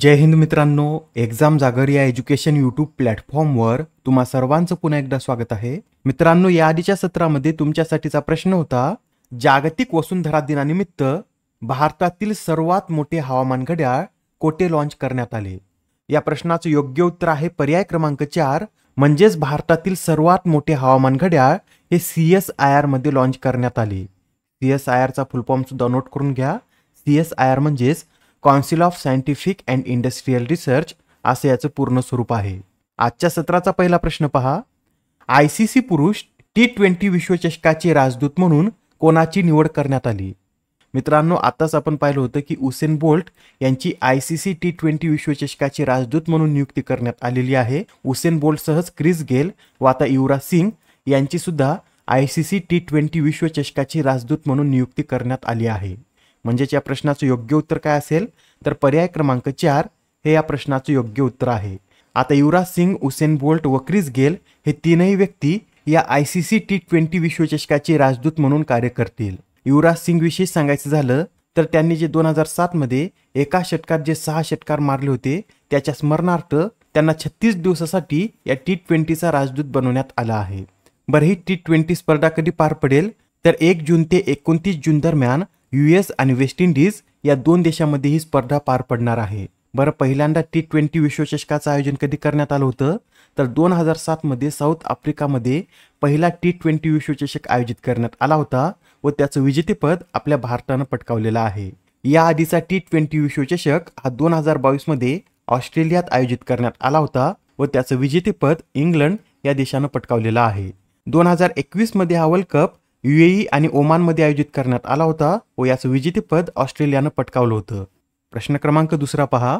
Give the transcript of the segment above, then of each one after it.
जय हिंद मित्रांनो, एक्झाम जागर या एज्युकेशन यूट्यूब प्लॅटफॉर्मवर तुम्हा सर्वांचं पुन्हा एकदा स्वागत आहे. मित्रांनो, या आधीच्या सत्रामध्ये तुमच्यासाठीचा प्रश्न होता, जागतिक वसुंधरा दिनानिमित्त भारतातील सर्वात मोठे हवामान घड्याळ कोठे लॉन्च करण्यात आले. या प्रश्नाचं योग्य उत्तर आहे पर्याय क्रमांक 4, म्हणजेच भारतातील सर्वात मोठे हवामान घड्याळ हे CSIR मध्ये लॉन्च करण्यात आले. CSIR चा फुल फॉर्म सुद्धा नोट करून घ्या. CSIR म्हणजेच council of scientific and industrial research असे याचं पूर्ण स्वरूप आहे. आजच्या सत्राचा पहिला प्रश्न पहा. ICC पुरुष T20 विश्वचषकाचे राजदूत म्हणून कोणाची निवड करण्यात आली. मित्रांनो, आताच आपण पाहिलं होतं की उसेन बोल्ट यांची ICC T20 विश्वचषकाचे राजदूत म्हणून नियुक्ती करण्यात आलेली आहे. उसेन बोल्टसह क्रिस गेल व आता युवराज सिंग यांची सुद्धा ICC T20 विश्वचषकाचे राजदूत म्हणून नियुक्ती करण्यात आली आहे. म्हणजेच या प्रश्नाचं योग्य उत्तर काय असेल तर पर्याय क्रमांक 4 हे या प्रश्नाचं योग्य उत्तर आहे. आता युवराज सिंग, उसेन बोल्ट व क्रिस गेल हे तीनही व्यक्ती या ICC T20 विश्वचषकाचे राजदूत म्हणून कार्य करतील. युवराज सिंग विषयी सांगायचं झालं तर त्यांनी जे 2007 मध्ये एका षटकात जे 6 षटकार मारले होते त्याच्या स्मरणार्थ त्यांना 36 दिवसासाठी या T20चा राजदूत बनवण्यात आला आहे. बरं, ही T20 स्पर्धा कधी पार पडेल तर 1 जून ते 29 जून दरम्यान US आणि वेस्ट इंडिज या दोन देशांमध्ये ही स्पर्धा पार पडणार आहे. बरं, पहिल्यांदा T20 विश्वचषकाचं आयोजन कधी करण्यात आलं होतं तर 2007 मध्ये साऊथ आफ्रिकामध्ये पहिला T20 विश्वचषक आयोजित करण्यात आला होता व त्याचं विजेतेपद आपल्या भारतानं पटकावलेलं आहे. या आधीचा T20 विश्वचषक हा 2022 मध्ये ऑस्ट्रेलियात आयोजित करण्यात आला होता व त्याचं विजेतेपद इंग्लंड या देशानं पटकावलेलं आहे. 2021 मध्ये हा वर्ल्ड कप UAE आणि ओमानमध्ये आयोजित करण्यात आला होता व याचं विजेतेपद ऑस्ट्रेलियानं पटकावलं होतं. प्रश्न क्रमांक 2 पहा.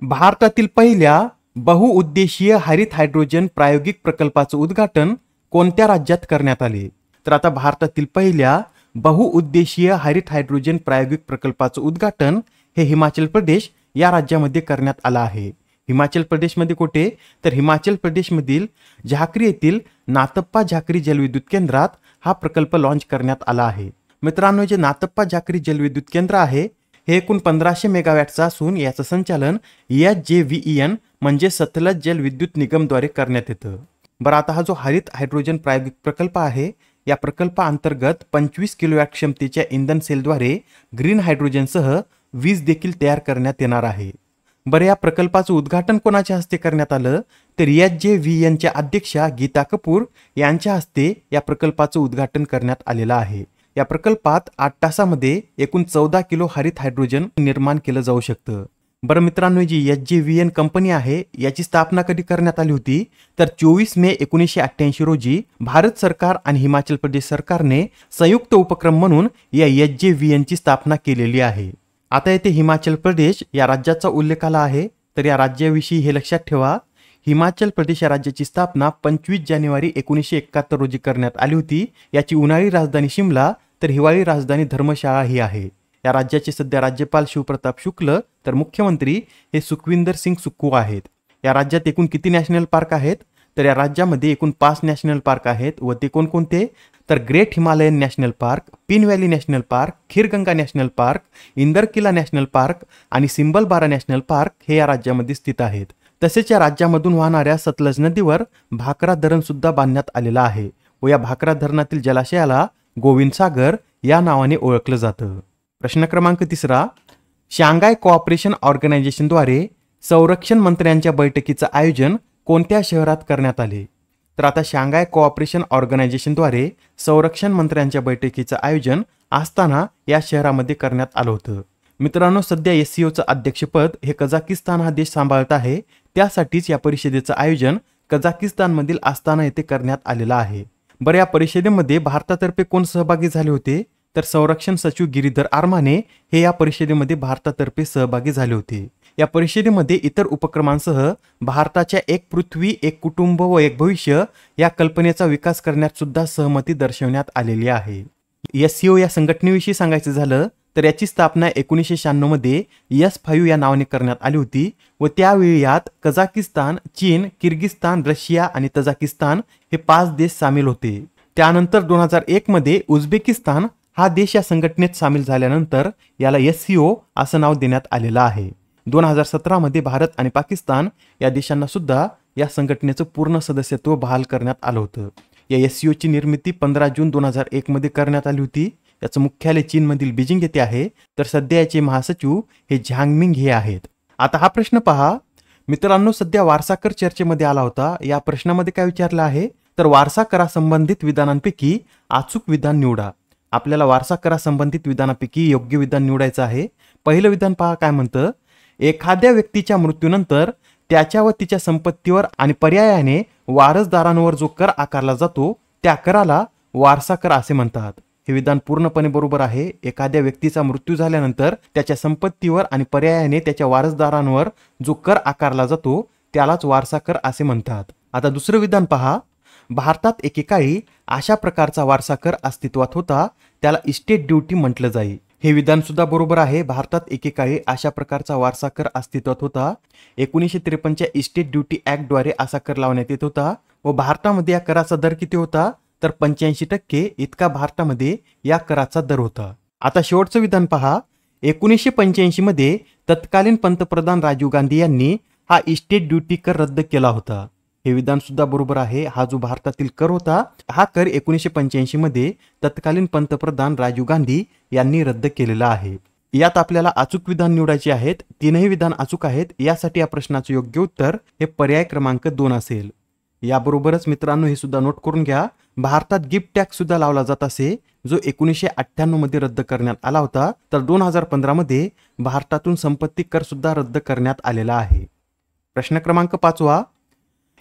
भारतातील पहिल्या बहुउद्देशीय हरित हायड्रोजन प्रायोगिक प्रकल्पाचं उद्घाटन कोणत्या राज्यात करण्यात आले. तर आता भारतातील पहिल्या बहुउद्देशीय हरित हायड्रोजन प्रायोगिक प्रकल्पाचं उद्घाटन हे हिमाचल प्रदेश या राज्यामध्ये करण्यात आलं आहे. हिमाचल प्रदेशमध्ये कुठे तर हिमाचल प्रदेशमधील झाकरी येथील नातप्पा झाकरी जलविद्युत केंद्रात हा प्रकल्प लॉन्च करण्यात आला आहे. मित्रांनो, जे नातप्पा झाकरी जलविद्युत केंद्र आहे हे एकूण 1500 मेगावॅटचं असून याचं संचालन SJVEN म्हणजे सतलज जल विद्युत निगमद्वारे करण्यात येतं. बरं, आता हा जो हरित हायड्रोजन प्रायोगिक प्रकल्प आहे या प्रकल्पाअंतर्गत 25 किलोवॅट क्षमतेच्या इंधन सेलद्वारे ग्रीन हायड्रोजनसह वीज देखील तयार करण्यात येणार आहे. बरं, या प्रकल्पाचं उद्घाटन कोणाच्या हस्ते करण्यात आलं तर SJVENच्या अध्यक्षा गीता कपूर यांच्या हस्ते या प्रकल्पाचं उद्घाटन करण्यात आलेलं आहे. या प्रकल्पात 8 तासामध्ये एकूण 14 किलो हरित हायड्रोजन निर्माण केलं जाऊ शकतं. बरं मित्रांनो, जी SJVEN कंपनी आहे याची स्थापना कधी करण्यात आली होती तर 24 मे 1988 रोजी भारत सरकार आणि हिमाचल प्रदेश सरकारने संयुक्त उपक्रम म्हणून या SJVENची स्थापना केलेली आहे. आता येथे हिमाचल प्रदेश या राज्याचा उल्लेख आला आहे तर या राज्याविषयी हे लक्षात ठेवा. हिमाचल प्रदेश या राज्याची स्थापना 25 जानेवारी 1971 रोजी करण्यात आली होती. याची उन्हाळी राजधानी शिमला तर हिवाळी राजधानी धर्मशाळा ही आहे. या राज्याचे सध्या राज्यपाल शिवप्रताप शुक्ल तर मुख्यमंत्री हे सुखविंदर सिंग सुक्खू आहेत. या राज्यात एकूण किती नॅशनल पार्क आहेत तर या राज्यामध्ये एकूण 5 नॅशनल पार्क आहेत व ते कोणकोणते तर great Himalayan national park, Pin valley national park, Kheerganga national park, Inderkilla national park आणि सिंबलबारा नॅशनल पार्क हे या राज्यामध्ये स्थित आहेत. तसेच या राज्यामधून वाहणाऱ्या सतलज नदीवर भाकरा धरण सुद्धा बांधण्यात आलेलं आहे व या भाकरा धरणातील जलाशयाला गोविंद सागर या नावाने ओळखलं जातं. प्रश्न क्रमांक 3. शांघाय कोऑपरेशन ऑर्गनायझेशनद्वारे संरक्षण मंत्र्यांच्या बैठकीचं आयोजन कोणत्या शहरात करण्यात आले. तर आता शांघाय कोऑपरेशन ऑर्गनायझेशनद्वारे संरक्षण मंत्र्यांच्या बैठकीचं आयोजन आस्ताना या शहरामध्ये करण्यात आलं होतं. मित्रांनो, सध्या SCOचं अध्यक्षपद हे कझाकिस्तान हा देश सांभाळत आहे. त्यासाठीच या परिषदेचं आयोजन कझाकिस्तानमधील आस्ताना येथे करण्यात आलेलं आहे. बरं, या परिषदेमध्ये भारतातर्फे कोण सहभागी झाले होते तर संरक्षण सचिव गिरीधर आरमाने हे या परिषदेमध्ये भारतातर्फे सहभागी झाले होते. या परिषदेमध्ये इतर उपक्रमांसह भारताच्या एक पृथ्वी, एक कुटुंब व एक भविष्य या कल्पनेचा विकास करण्यात सुद्धा सहमती दर्शवण्यात आलेली आहे. SCO या संघटनेविषयी सांगायचं झालं तर याची स्थापना 1996 मध्ये S5 या नावाने करण्यात आली होती व त्यावेळी यात कझाकिस्तान, चीन, किर्गिस्तान, रशिया आणि तजाकिस्तान हे 5 देश सामील होते. त्यानंतर 2001 मध्ये उझबेकिस्तान हा देश या संघटनेत सामील झाल्यानंतर याला SCO असं नाव देण्यात आलेलं आहे. 2017 मध्ये भारत आणि पाकिस्तान या देशांना सुद्धा या संघटनेचं पूर्ण सदस्यत्व बहाल करण्यात आलं होतं. या SCO ची निर्मिती 15 जून 2001 मध्ये करण्यात आली होती. याचं मुख्यालय चीनमधील बीजिंग येथे आहे. तर सध्या याचे महासचिव हे झांगमिंग हे आहेत. आता हा प्रश्न पहा मित्रांनो, सध्या वारसा कर चर्चेमध्ये आला होता. या प्रश्नामध्ये काय विचारलं आहे, तर वारसा करासंबंधित विधानांपैकी अचूक विधान निवडा. आपल्याला वारसा करासंबंधित विधानापैकी योग्य विधान निवडायचं आहे. पहिलं विधान पहा काय म्हणतं, एखाद्या व्यक्तीच्या मृत्यूनंतर त्याच्या व तिच्या संपत्तीवर आणि पर्यायाने वारसदारांवर जो कर आकारला जातो त्या कराला वारसा कर असे म्हणतात. हे विधान पूर्णपणे बरोबर आहे. एखाद्या व्यक्तीचा मृत्यू झाल्यानंतर त्याच्या संपत्तीवर आणि पर्यायाने त्याच्या वारसदारांवर जो कर आकारला जातो त्यालाच वारसा कर असे म्हणतात. आता दुसरं विधान पहा, भारतात एकेकाळी अशा प्रकारचा वारसा कर अस्तित्वात होता त्याला इस्टेट ड्युटी म्हटलं जाई. हे विधान सुद्धा बरोबर आहे. भारतात एकेकाळी अशा प्रकारचा वारसा कर अस्तित्वात होता. 1953च्या इस्टेट ड्युटी ऍक्टद्वारे असा कर लावण्यात येत होता व भारतामध्ये या कराचा दर किती होता, तर 85% इतका भारतामध्ये या कराचा दर होता. आता शेवटचं विधान पहा, 1985 मध्ये तत्कालीन पंतप्रधान राजीव गांधी यांनी हा इस्टेट ड्युटी कर रद्द केला होता. हे विधान सुद्धा बरोबर आहे. हा जो भारतातील कर होता हा कर 1985 मध्ये तत्कालीन पंतप्रधान राजीव गांधी यांनी रद्द केलेला आहे. यात आपल्याला अचूक विधान निवडायचे आहेत. तीनही विधान अचूक आहेत. यासाठी या प्रश्नाचे योग्य उत्तर हे पर्याय क्रमांक 2 असेल. याबरोबरच मित्रांनो हे सुद्धा नोट करून घ्या, भारतात गिफ्ट टॅक्स सुद्धा लावला जात असे, जो 1998 मध्ये रद्द करण्यात आला होता. तर 2015 मध्ये भारतातून संपत्ती कर सुद्धा रद्द करण्यात आलेला आहे. प्रश्न क्रमांक 5,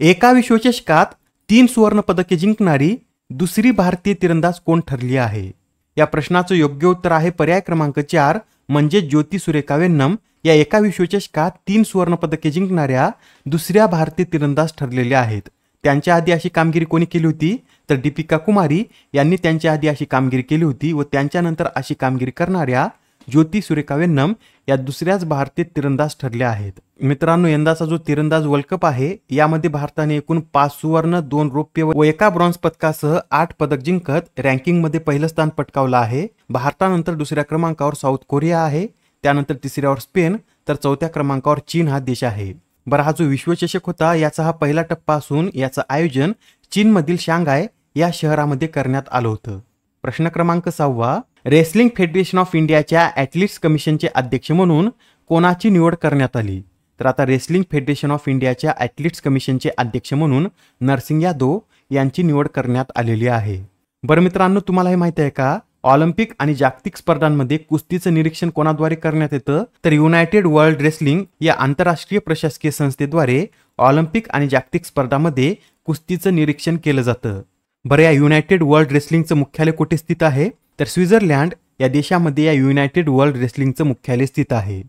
एका विश्वचषकात 3 सुवर्ण पदके जिंकणारी दुसरी भारतीय तिरंदाज कोण ठरली आहे. या प्रश्नाचं योग्य उत्तर आहे पर्याय क्रमांक 4 म्हणजे ज्योती सुरेखा वेन्नम या एका विश्वचषकात 3 सुवर्ण पदके जिंकणाऱ्या दुसऱ्या भारतीय तिरंदाज ठरलेल्या आहेत. त्यांच्या आधी अशी कामगिरी कोणी केली होती, तर दीपिका कुमारी यांनी त्यांच्या आधी अशी कामगिरी केली होती व त्यांच्यानंतर अशी कामगिरी करणाऱ्या ज्योती सुरेखा वेन्नम या दुसऱ्याच भारतीय तिरंदाज ठरल्या आहेत. मित्रांनो, यंदाचा जो तिरंदाज वर्ल्ड कप आहे यामध्ये भारताने एकूण 5 सुवर्ण 2 रौप्य व 1 ब्रॉन्झ पदकासह 8 पदक जिंकत रँकिंगमध्ये पहिलं स्थान पटकावलं आहे. भारतानंतर दुसऱ्या क्रमांकावर साऊथ कोरिया आहे, त्यानंतर तिसऱ्यावर स्पेन, तर चौथ्या क्रमांकावर चीन हा देश आहे. बरं, हा जो विश्वचषक होता याचा हा पहिला टप्पा असून याचं आयोजन चीनमधील शांघाय या शहरामध्ये करण्यात आलं होतं. प्रश्न क्रमांक 6, रेसलिंग फेडरेशन ऑफ इंडियाच्या ॲथलीट्स कमिशनचे अध्यक्ष म्हणून कोणाची निवड करण्यात आली. तर आता रेसलिंग फेडरेशन ऑफ इंडियाच्या ॲथलीट्स कमिशनचे अध्यक्ष म्हणून नरसिंग यादव यांची निवड करण्यात आलेली आहे. बरं मित्रांनो, तुम्हाला हे माहिती आहे का, ऑलिम्पिक आणि जागतिक स्पर्धांमध्ये कुस्तीचं निरीक्षण कोणाद्वारे करण्यात येतं, तर युनायटेड वर्ल्ड रेसलिंग या आंतरराष्ट्रीय प्रशासकीय संस्थेद्वारे ऑलिम्पिक आणि जागतिक स्पर्धांमध्ये कुस्तीचं निरीक्षण केलं जातं. बरं, या युनायटेड वर्ल्ड रेसलिंगचं मुख्यालय कुठे स्थित आहे, तर स्वित्झर्लंड या देशामध्ये या युनायटेड वर्ल्ड रेसलिंगचं मुख्यालय स्थित आहे.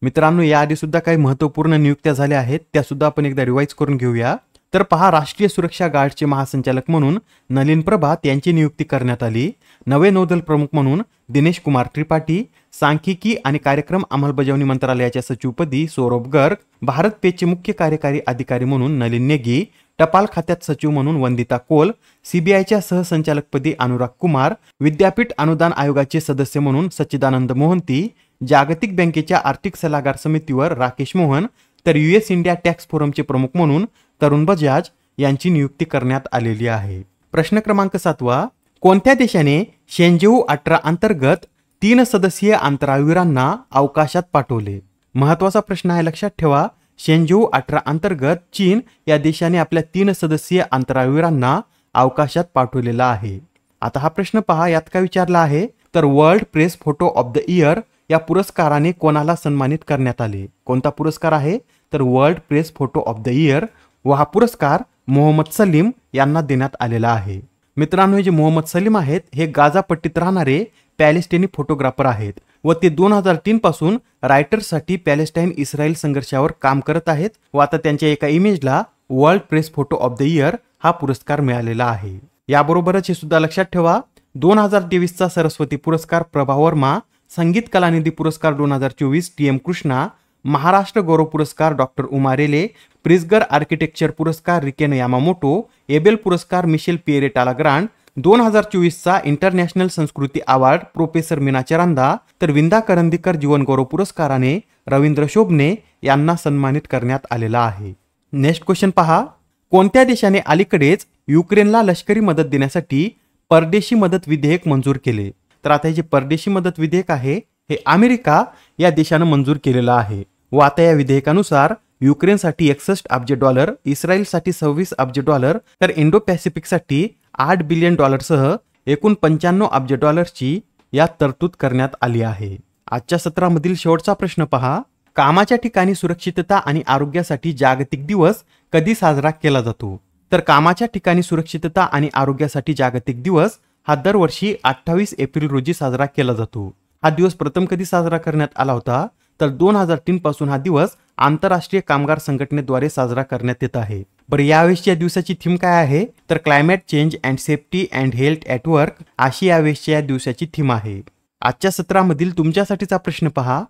मित्रांनो, याआधी सुद्धा काही महत्त्वपूर्ण नियुक्त्या झाल्या आहेत, त्या सुद्धा आपण एकदा रिवाइज करून घेऊया. तर पहा, राष्ट्रीय सुरक्षा गार्डचे महासंचालक म्हणून नलिन प्रभात यांची नियुक्ती करण्यात आली. नवे नौदल प्रमुख म्हणून दिनेश कुमार त्रिपाठी, सांख्यिकी आणि कार्यक्रम अंमलबजावणी मंत्रालयाच्या सचिवपदी सौरभ गर्ग, भारत पेचे मुख्य कार्यकारी अधिकारी म्हणून नलिन नेगी, टपाल खात्यात सचिव म्हणून वंदिता कोल, सीबीआयच्या सहसंचालकपदी अनुराग कुमार, विद्यापीठ अनुदान आयोगाचे सदस्य म्हणून सच्चिदानंद मोहंती, जागतिक बँकेच्या आर्थिक सल्लागार समितीवर राकेश मोहन, तर US इंडिया टॅक्स फोरमचे प्रमुख म्हणून तरुण बजाज यांची नियुक्ती करण्यात आलेली आहे. प्रश्न क्रमांक 7, कोणत्या देशाने शेंजेऊ 18 अंतर्गत 3 सदस्यीय अंतराळवीरांना अवकाशात पाठवले. महत्वाचा प्रश्न आहे, लक्षात ठेवा. शेंजेऊ 18 अंतर्गत चीन या देशाने आपल्या 3 सदस्यीय अंतराळवीरांना अवकाशात पाठवलेला आहे. आता हा प्रश्न पहा, यात काय विचारला आहे, तर world press photo of the year या पुरस्काराने कोणाला सन्मानित करण्यात आले. कोणता पुरस्कार आहे, तर world press photo of the year व हा पुरस्कार मोहम्मद सलीम यांना देण्यात आलेला आहे. मित्रांनो, हे जे मोहम्मद सलीम आहेत हे गाझा पट्टीत राहणारे पॅलेस्टिनी फोटोग्राफर आहेत व ते 2003 पासून रायटर्ससाठी पॅलेस्टाईन इस्रायल संघर्षावर काम करत आहेत व आता त्यांच्या एका इमेजला world press photo of the year हा पुरस्कार मिळालेला आहे. याबरोबरच हे सुद्धा लक्षात ठेवा, 2023चा सरस्वती पुरस्कार प्रभा वर्मा, संगीत कलानिधी पुरस्कार 2024 TM कृष्णा, महाराष्ट्र गौरव पुरस्कार डॉक्टर उमा रेले, प्रिझगर आर्किटेक्चर पुरस्कार रिकेन यामामोटो, एबेल पुरस्कार मिशेल पिएरेटाला ग्रांड, 2024चा इंटरनॅशनल संस्कृती अवॉर्ड प्रोफेसर मीना चरांदा तर विंदा करंदीकर जीवनगौरव पुरस्काराने रवींद्र शोभने यांना सन्मानित करण्यात आलेला आहे. नेक्स्ट क्वेश्चन पहा. कोणत्या देशाने अलीकडेच युक्रेनला लष्करी मदत देण्यासाठी परदेशी मदत विधेयक मंजूर केले? तर आता हे जे परदेशी मदत विधेयक आहे हे अमेरिका या देशानं मंजूर केलेलं आहे. व आता या विधेयकानुसार युक्रेनसाठी 61 अब्ज डॉलर, इस्रायलसाठी 26 अब्ज डॉलर तर इंडो पॅसिफिकसाठी 8 बिलियन डॉलरसह एकूण 95 अब्ज डॉलर्सची यात तरतूद करण्यात आली आहे. आजच्या सत्रामधील शेवटचा प्रश्न पहा. कामाच्या ठिकाणी सुरक्षितता आणि आरोग्यासाठी जागतिक दिवस कधी साजरा केला जातो? तर कामाच्या ठिकाणी सुरक्षितता आणि आरोग्यासाठी जागतिक दिवस हा दरवर्षी 28 एप्रिल रोजी साजरा केला जातो. हा दिवस प्रथम कधी साजरा करण्यात आला होता? तर 2003 पासून हा दिवस आंतरराष्ट्रीय कामगार संघटनेद्वारे साजरा करण्यात येत आहे. बरं, यावेळेसच्या दिवसाची थीम काय आहे? तर climate change and safety and health at work अशी यावेळेसच्या या दिवसाची थीम आहे. आजच्या सत्रामधील तुमच्यासाठीचा प्रश्न पहा.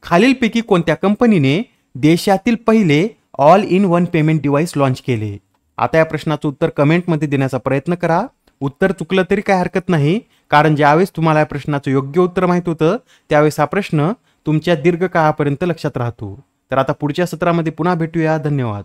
खालीलपैकी कोणत्या कंपनीने देशातील पहिले all in one payment device launch केले? आता या प्रश्नाचं उत्तर कमेंटमध्ये देण्याचा प्रयत्न करा. उत्तर चुकलं तरी काय हरकत नाही, कारण ज्यावेळेस तुम्हाला या प्रश्नाचं योग्य उत्तर माहित होतं त्यावेळेस हा प्रश्न तुमच्या दीर्घकाळापर्यंत लक्षात राहतो. तर आता पुढच्या सत्रामध्ये पुन्हा भेटूया. धन्यवाद.